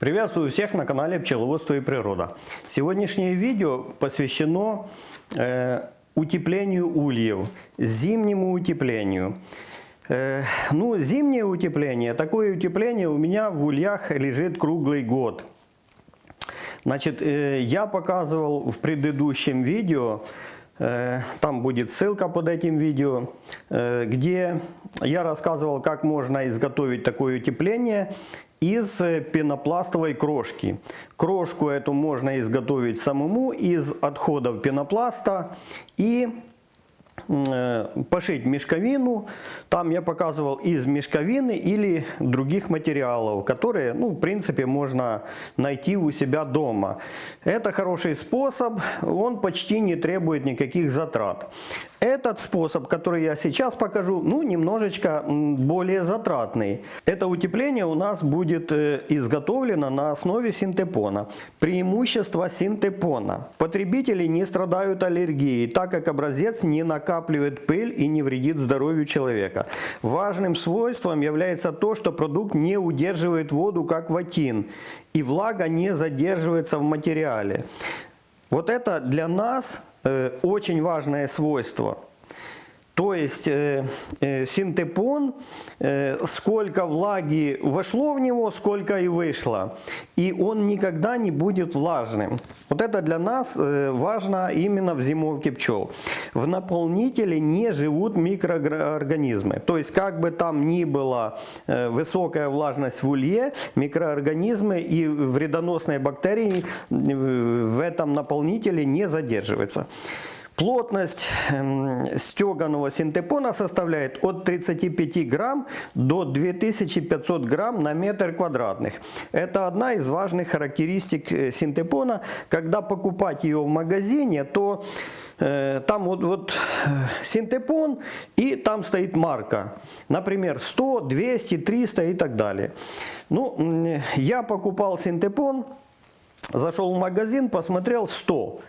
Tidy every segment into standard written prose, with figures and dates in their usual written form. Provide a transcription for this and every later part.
Приветствую всех на канале Пчеловодство и природа. Сегодняшнее видео посвящено утеплению ульев, зимнему утеплению. Зимнее утепление, такое утепление у меня в ульях лежит круглый год. Значит, я показывал в предыдущем видео, там будет ссылка под этим видео, где я рассказывал, как можно изготовить такое утепление из пенопластовой крошки. Крошку эту можно изготовить самому из отходов пенопласта и пошить мешковину. Там я показывал из мешковины или других материалов, которые, в принципе, можно найти у себя дома. Это хороший способ, он почти не требует никаких затрат. Этот способ, который я сейчас покажу, немножечко более затратный. Это утепление у нас будет изготовлено на основе синтепона. Преимущество синтепона. Потребители не страдают аллергией, так как образец не накапливает пыль и не вредит здоровью человека. Важным свойством является то, что продукт не удерживает воду, как ватин, и влага не задерживается в материале. Вот это для нас очень важное свойство. То есть синтепон, сколько влаги вошло в него, сколько и вышло. И он никогда не будет влажным. Вот это для нас важно именно в зимовке пчел. В наполнителе не живут микроорганизмы. То есть как бы там ни была высокая влажность в улье, микроорганизмы и вредоносные бактерии в этом наполнителе не задерживаются. Плотность стеганого синтепона составляет от 35 грамм до 2500 грамм на метр квадратный. Это одна из важных характеристик синтепона. Когда покупать ее в магазине, то там вот синтепон и там стоит марка. Например, 100, 200, 300 и так далее. Я покупал синтепон, зашел в магазин, посмотрел 100.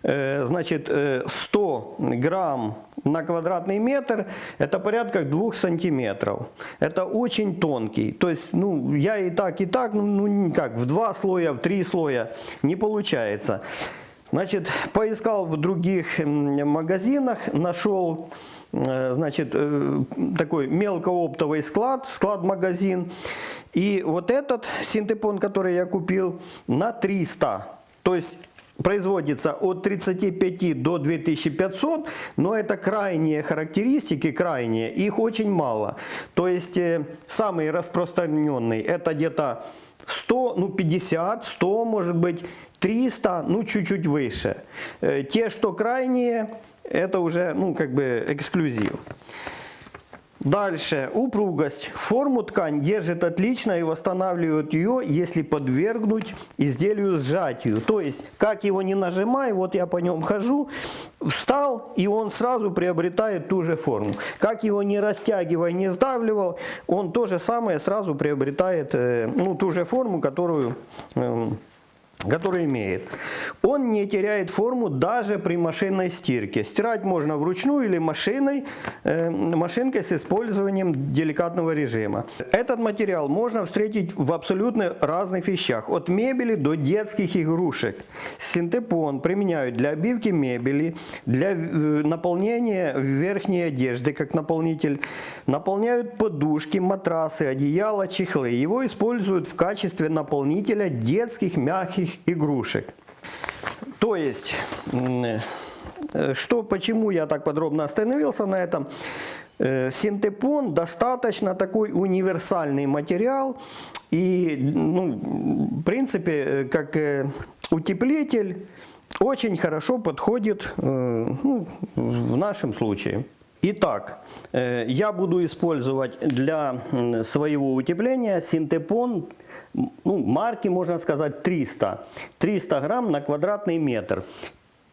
Значит, 100 грамм на квадратный метр, это порядка 2 сантиметров. Это очень тонкий. То есть, я и так, никак, в 2 слоя, в 3 слоя не получается. Значит, поискал в других магазинах, нашел, значит, такой мелкооптовый склад-магазин. И вот этот синтепон, который я купил, на 300. То есть производится от 35 до 2500, но это крайние характеристики, их очень мало. То есть самый распространенный это где-то 100, 50, 100 может быть, 300, чуть-чуть выше. Те, что крайние, это уже эксклюзив. Дальше. Упругость. Форму ткань держит отлично и восстанавливает ее, если подвергнуть изделию сжатию. То есть, как его не нажимай, вот я по нем хожу, встал, и он сразу приобретает ту же форму. Как его не растягивай, не сдавливал, он то же самое сразу приобретает ту же форму, которую имеет. Он не теряет форму даже при машинной стирке. Стирать можно вручную или машинкой с использованием деликатного режима. Этот материал можно встретить в абсолютно разных вещах, от мебели до детских игрушек. Синтепон применяют для обивки мебели, для наполнения верхней одежды, как наполнитель. Наполняют подушки, матрасы, одеяла, чехлы. Его используют в качестве наполнителя детских мягких игрушек. То есть, почему я так подробно остановился на этом? Синтепон достаточно такой универсальный материал и, в принципе, как утеплитель очень хорошо подходит в нашем случае. Итак, я буду использовать для своего утепления синтепон, марки, можно сказать, 300. 300 грамм на квадратный метр.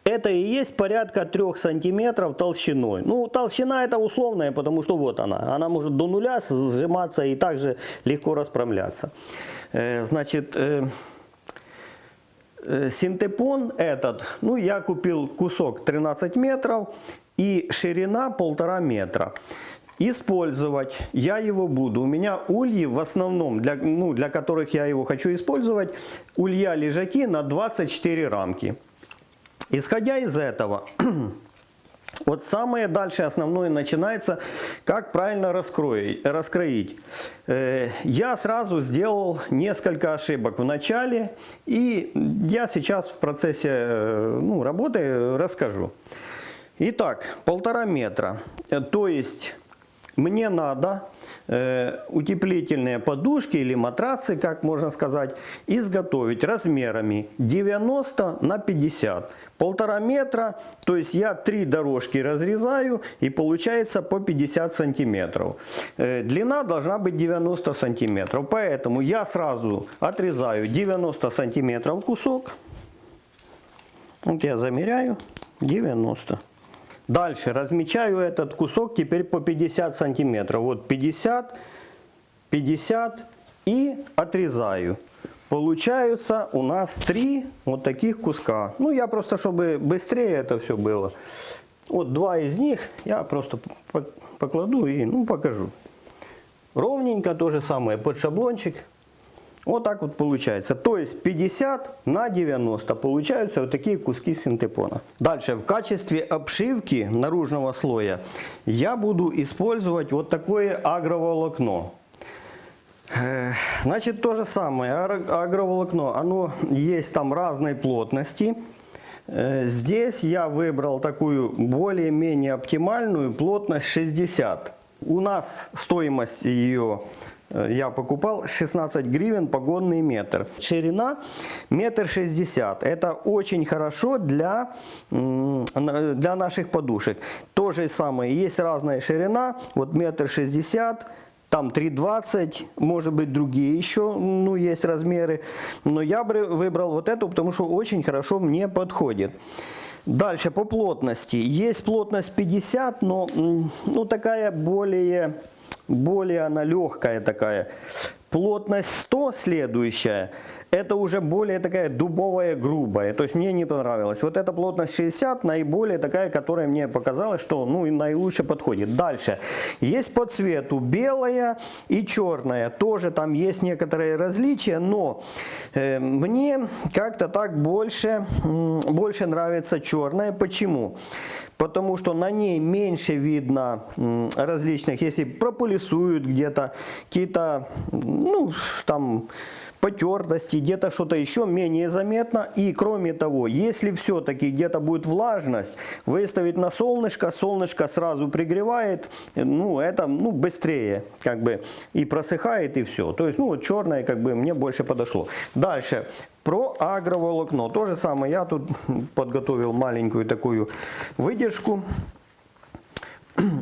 Это и есть порядка 3 сантиметров толщиной. Толщина это условная, потому что вот она. Она может до нуля сжиматься и также легко расправляться. Значит, синтепон этот, я купил кусок 13 метров. И ширина 1,5 метра. Использовать я его буду. У меня ульи в основном, для которых я его хочу использовать, улья-лежаки на 24 рамки. Исходя из этого, вот самое дальше основное начинается, как правильно раскроить. Я сразу сделал несколько ошибок в начале, и я сейчас в процессе работы расскажу. Итак, 1,5 метра, то есть мне надо утеплительные подушки или матрацы, как можно сказать, изготовить размерами 90 на 50. 1,5 метра, то есть я 3 дорожки разрезаю и получается по 50 сантиметров. Длина должна быть 90 сантиметров, поэтому я сразу отрезаю 90 сантиметров кусок. Вот я замеряю 90. Дальше размечаю этот кусок теперь по 50 сантиметров. Вот 50, 50 и отрезаю. Получаются у нас 3 вот таких куска. Ну, я просто, чтобы быстрее это все было. Вот 2 из них я просто покладу и покажу. Ровненько то же самое под шаблончик. Вот так вот получается. То есть 50 на 90 получаются вот такие куски синтепона. Дальше в качестве обшивки наружного слоя я буду использовать вот такое агроволокно. Значит, то же самое. Агроволокно, оно есть там разной плотности. Здесь я выбрал такую более-менее оптимальную плотность 60. У нас стоимость ее... Я покупал 16 гривен погонный метр. Ширина 1,60 м. Это очень хорошо для наших подушек. То же самое, есть разная ширина. Вот 1,60 м, там 3,20 м, может быть другие еще, есть размеры. Но я выбрал вот эту, потому что очень хорошо мне подходит. Дальше по плотности. Есть плотность 50, но такая более она легкая такая. Плотность 100 следующая, это уже более такая дубовая, грубая. То есть мне не понравилось. Вот эта плотность 60 наиболее такая, которая мне показалась, что наилучше подходит. Дальше. Есть по цвету белая и черная. Тоже там есть некоторые различия, но мне как-то так больше нравится черная. Почему? Потому что на ней меньше видно различных, если пропылесуют где-то, какие-то, там потертости, где-то что-то еще менее заметно. И кроме того, если все-таки где-то будет влажность, выставить на солнышко, солнышко сразу пригревает, это быстрее и просыхает, и все. То есть, черное мне больше подошло. Дальше. Про агроволокно. То же самое. Я тут подготовил маленькую такую выдержку.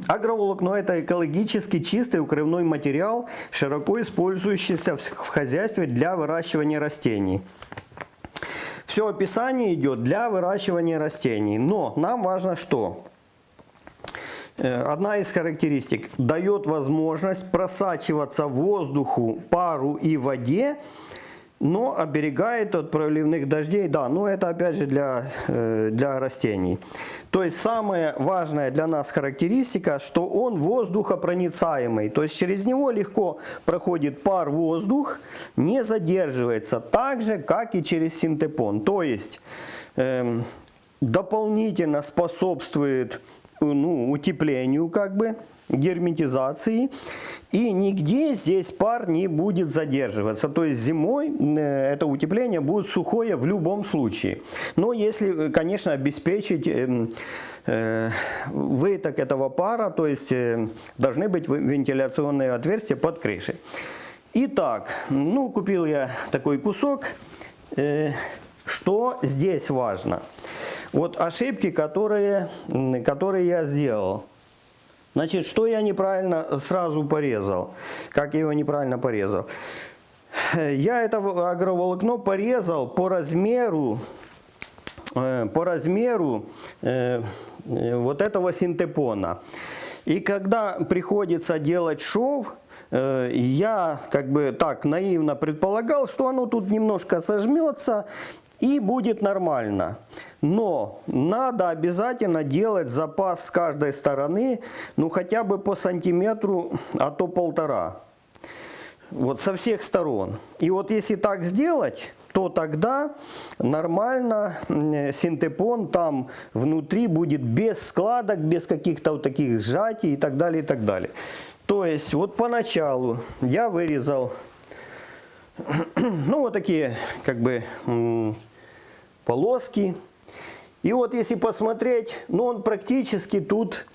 Агроволокно – это экологически чистый укрывной материал, широко использующийся в хозяйстве для выращивания растений. Все описание идет для выращивания растений. Но нам важно что? Одна из характеристик – дает возможность просачиваться воздуху, пару и воде, но оберегает от проливных дождей. Да, но это опять же для растений. То есть самая важная для нас характеристика, что он воздухопроницаемый. То есть через него легко проходит пар, воздух, не задерживается. Так же, как и через синтепон. То есть дополнительно способствует утеплению герметизации. И нигде здесь пар не будет задерживаться. То есть зимой это утепление будет сухое в любом случае. Но если, конечно, обеспечить выток этого пара, то есть должны быть вентиляционные отверстия под крышей. Итак, купил я такой кусок. Что здесь важно? Вот ошибки, которые я сделал. Значит, что я неправильно сразу порезал? Как я его неправильно порезал? Я это агроволокно порезал по размеру вот этого синтепона. И когда приходится делать шов, я как бы так наивно предполагал, что оно тут немножко сожмется и будет нормально. Но надо обязательно делать запас с каждой стороны, ну хотя бы по сантиметру, а то 1,5. Вот со всех сторон. И вот если так сделать, то тогда нормально синтепон там внутри будет без складок, без каких-то вот таких сжатий и так далее, и так далее. То есть вот поначалу я вырезал, ну вот такие как бы полоски. И вот если посмотреть, ну он практически тут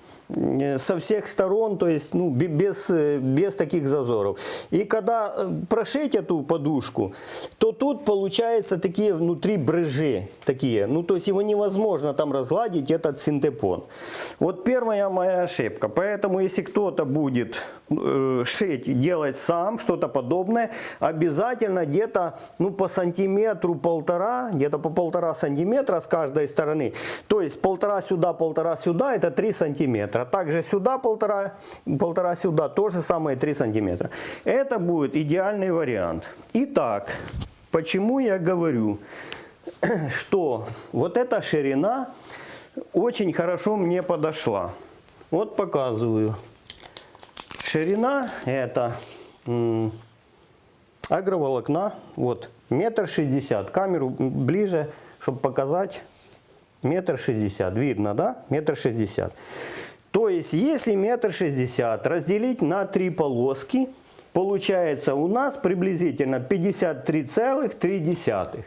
со всех сторон, то есть ну, без таких зазоров. И когда прошить эту подушку, то тут получается такие внутри брызжи, такие. Ну то есть его невозможно там разгладить, этот синтепон. Вот первая моя ошибка. Поэтому если кто-то будет шить, делать сам, что-то подобное, обязательно где-то ну, по сантиметру, 1,5, где-то по 1,5 сантиметра с каждой стороны. То есть 1,5 сюда, это 3 сантиметра. Также сюда 1,5 сюда, то же самое 3 сантиметра. Это будет идеальный вариант. Итак, почему я говорю, что вот эта ширина очень хорошо мне подошла. Вот показываю. Ширина это агроволокна, вот, 1,60 м. Камеру ближе, чтобы показать, 1,60 м. Видно, да? 1,60 м. То есть, если 1,60 м разделить на 3 полоски, получается у нас приблизительно 53,3.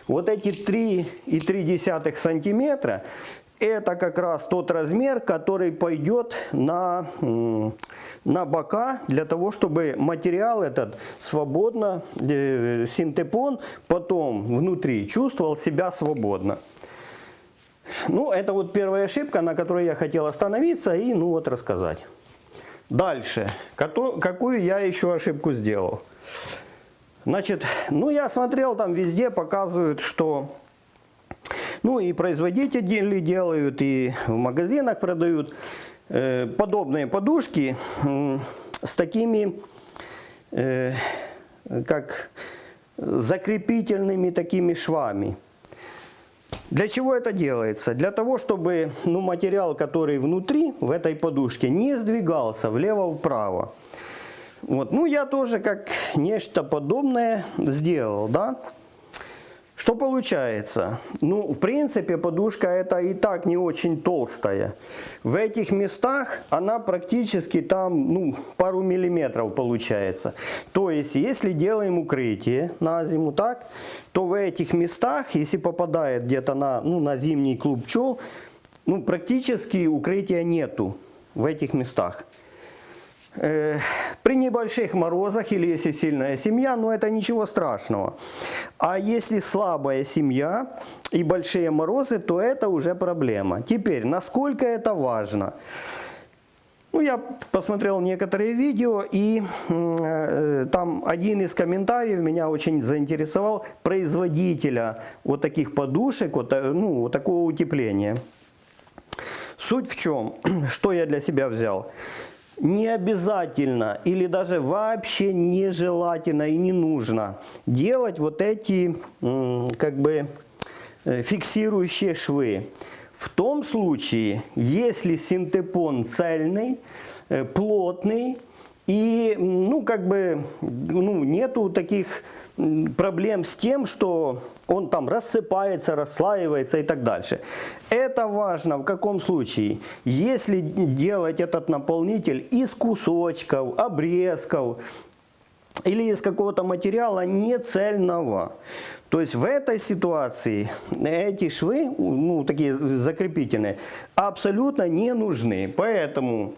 Вот эти 3,3 сантиметра, это как раз тот размер, который пойдет на бока, для того, чтобы материал этот свободно, синтепон, потом внутри чувствовал себя свободно. Ну, это вот первая ошибка, на которой я хотел остановиться и ну вот рассказать. Дальше, какую я еще ошибку сделал? Значит, ну я смотрел, там везде показывают, что... Ну и производители делают, и в магазинах продают подобные подушки с такими, как закрепительными такими швами. Для чего это делается? Для того, чтобы ну, материал, который внутри, в этой подушке, не сдвигался влево-вправо. Вот. Ну я тоже как нечто подобное сделал, да? Что получается? Ну, в принципе, подушка это и так не очень толстая. В этих местах она практически там, ну, пару миллиметров получается. То есть, если делаем укрытие на зиму, так, то в этих местах, если попадает где-то на, ну, на зимний клуб пчел, ну, практически укрытия нету в этих местах. При небольших морозах или если сильная семья, ну это ничего страшного. А если слабая семья и большие морозы, то это уже проблема. Теперь, насколько это важно? Ну, я посмотрел некоторые видео, и там один из комментариев меня очень заинтересовал, производителя вот таких подушек, вот, ну, вот такого утепления. Суть в чем? Что я для себя взял? Не обязательно или даже вообще нежелательно и не нужно делать вот эти как бы фиксирующие швы. В том случае, если синтепон цельный, плотный и ну, как бы, ну, нету таких проблем с тем, что он там рассыпается, расслаивается и так дальше. Это важно в каком случае? Если делать этот наполнитель из кусочков, обрезков или из какого-то материала нецельного. То есть в этой ситуации эти швы, ну, такие закрепительные, абсолютно не нужны. Поэтому...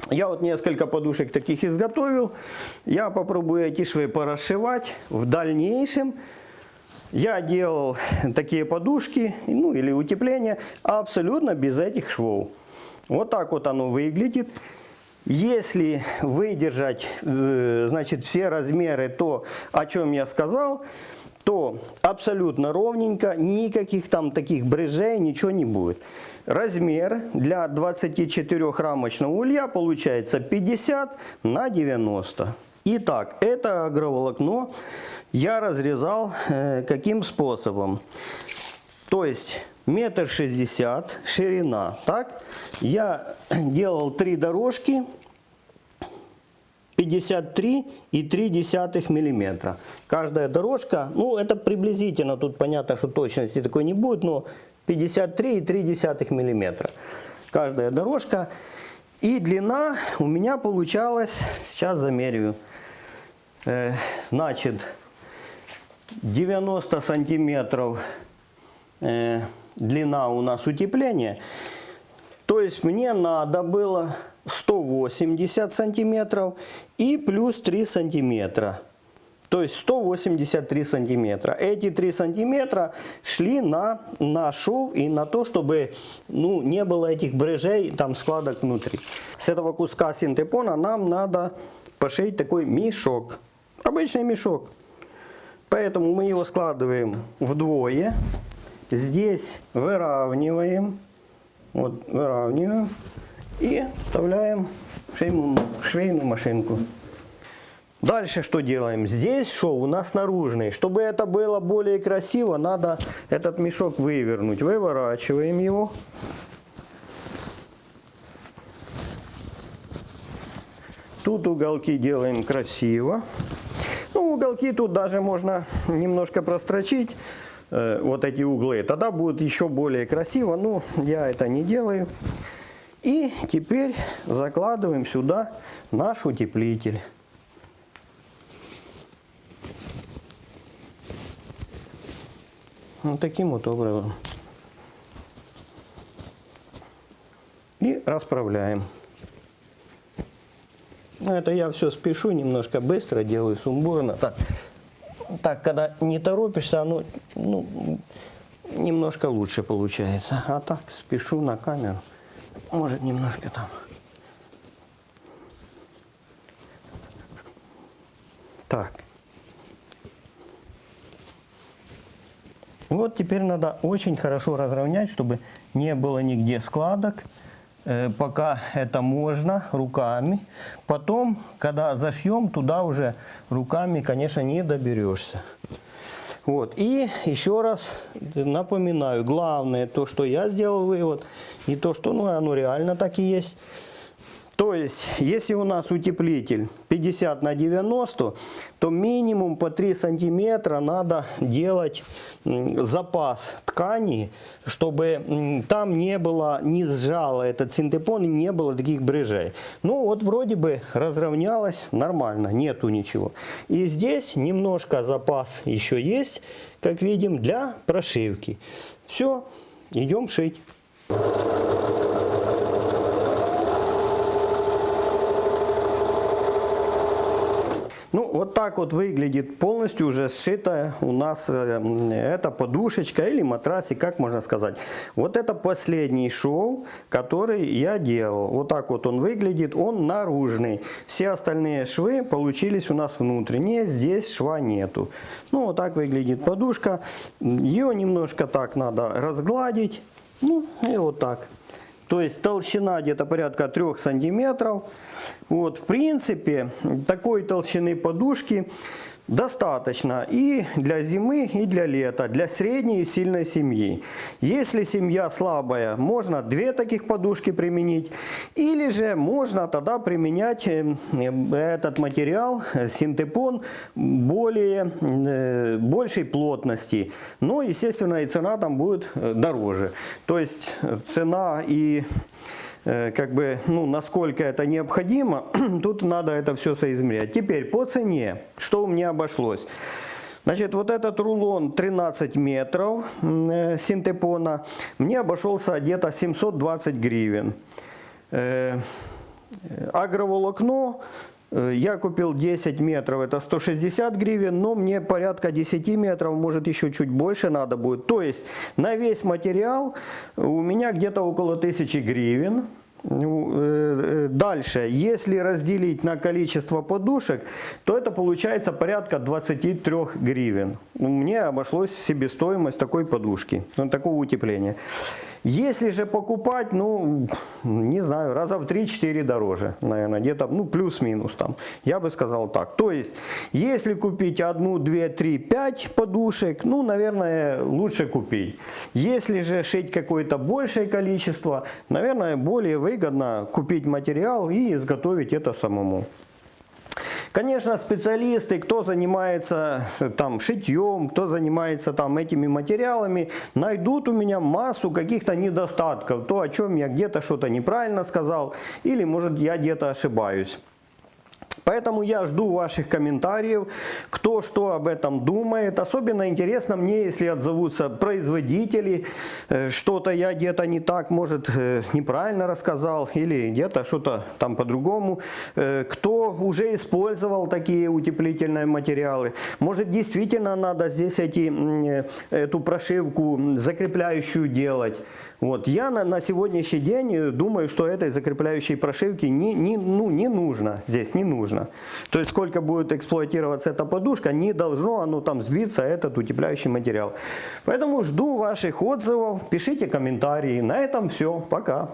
Я вот несколько подушек таких изготовил. Я попробую эти швы порасшивать. В дальнейшем я делал такие подушки, ну или утепления, абсолютно без этих швов. Вот так вот оно выглядит. Если выдержать, значит, все размеры, то, о чем я сказал, то абсолютно ровненько, никаких там таких брыжей, ничего не будет. Размер для 24-рамочного улья получается 50 на 90. Итак, это агроволокно я разрезал каким способом? То есть 1,60 м ширина. Так? Я делал 3 дорожки 53,3 мм. Каждая дорожка, ну это приблизительно, тут понятно, что точности такой не будет, но 53,3 мм. Каждая дорожка. И длина у меня получалась, сейчас замерю, значит, 90 сантиметров длина у нас утепления. То есть мне надо было 180 сантиметров и плюс 3 сантиметра. То есть 183 сантиметра. Эти 3 сантиметра шли на шов и на то, чтобы не было этих брыжей, там складок внутри. С этого куска синтепона нам надо пошить такой мешок. Обычный мешок. Поэтому мы его складываем вдвое. Здесь выравниваем. Вот, выравниваем. И вставляем в швейную машинку. Дальше что делаем? Здесь шов у нас наружный. Чтобы это было более красиво, надо этот мешок вывернуть. Выворачиваем его. Тут уголки делаем красиво. Ну, уголки тут даже можно немножко прострочить. Вот эти углы. Тогда будет еще более красиво. Но я это не делаю. И теперь закладываем сюда наш утеплитель. Вот таким вот образом. И расправляем. Это я все спешу, немножко быстро делаю, сумбурно. Так, когда не торопишься, оно немножко лучше получается. А так спешу на камеру. Может немножко там. Так. Вот теперь надо очень хорошо разровнять, чтобы не было нигде складок. Пока это можно руками. Потом, когда зашьем, туда уже руками, конечно, не доберешься. Вот. И еще раз напоминаю, главное то, что я сделал вывод, и то, что оно реально так и есть. То есть, если у нас утеплитель 50 на 90, то минимум по 3 сантиметра надо делать запас ткани, чтобы там не было, не сжало этот синтепон и не было таких брыжей. Ну вот вроде бы разровнялось нормально, нету ничего. И здесь немножко запас еще есть, как видим, для прошивки. Все, идем шить. Ну, вот так вот выглядит полностью уже сшитая у нас эта подушечка или матрасик, как можно сказать. Вот это последний шов, который я делал. Вот так вот он выглядит, он наружный. Все остальные швы получились у нас внутренние, здесь шва нету. Ну, вот так выглядит подушка. Ее немножко так надо разгладить. Ну, и вот так. То есть толщина где-то порядка 3 сантиметров. Вот, в принципе, такой толщины подушки достаточно и для зимы, и для лета, для средней и сильной семьи. Если семья слабая, можно 2 таких подушки применить, или же можно тогда применять этот материал, синтепон, большей плотности. Но, естественно, и цена там будет дороже. То есть цена и насколько это необходимо, тут надо это все соизмерять. Теперь по цене, что у меня обошлось. Значит, вот этот рулон 13 метров синтепона мне обошелся где-то 720 гривен. Агроволокно я купил 10 метров, это 160 гривен, но мне порядка 10 метров, может еще чуть больше надо будет. То есть на весь материал у меня где-то около 1000 гривен. Дальше, если разделить на количество подушек, то это получается порядка 23 гривен. Мне обошлось себестоимость такой подушки, такого утепления. Если же покупать, не знаю, раза в 3-4 дороже, наверное, где-то, плюс-минус там, я бы сказал так. То есть, если купить 1, 2, 3, 5 подушек, наверное, лучше купить. Если же шить какое-то большее количество, наверное, более выгодно купить материал и изготовить это самому. Конечно, специалисты, кто занимается там шитьем, кто занимается там этими материалами, найдут у меня массу каких-то недостатков. То, о чем я где-то что-то неправильно сказал, или может я где-то ошибаюсь. Поэтому я жду ваших комментариев, кто что об этом думает. Особенно интересно мне, если отзовутся производители, что-то я где-то не так, может, неправильно рассказал, или где-то что-то там по-другому. Кто уже использовал такие утеплительные материалы. Может, действительно надо здесь эту прошивку закрепляющую делать. Вот. Я на сегодняшний день думаю, что этой закрепляющей прошивки не нужно, здесь не нужно. То есть сколько будет эксплуатироваться эта подушка, не должно оно там сбиться, этот утепляющий материал. Поэтому жду ваших отзывов, пишите комментарии. На этом все. Пока.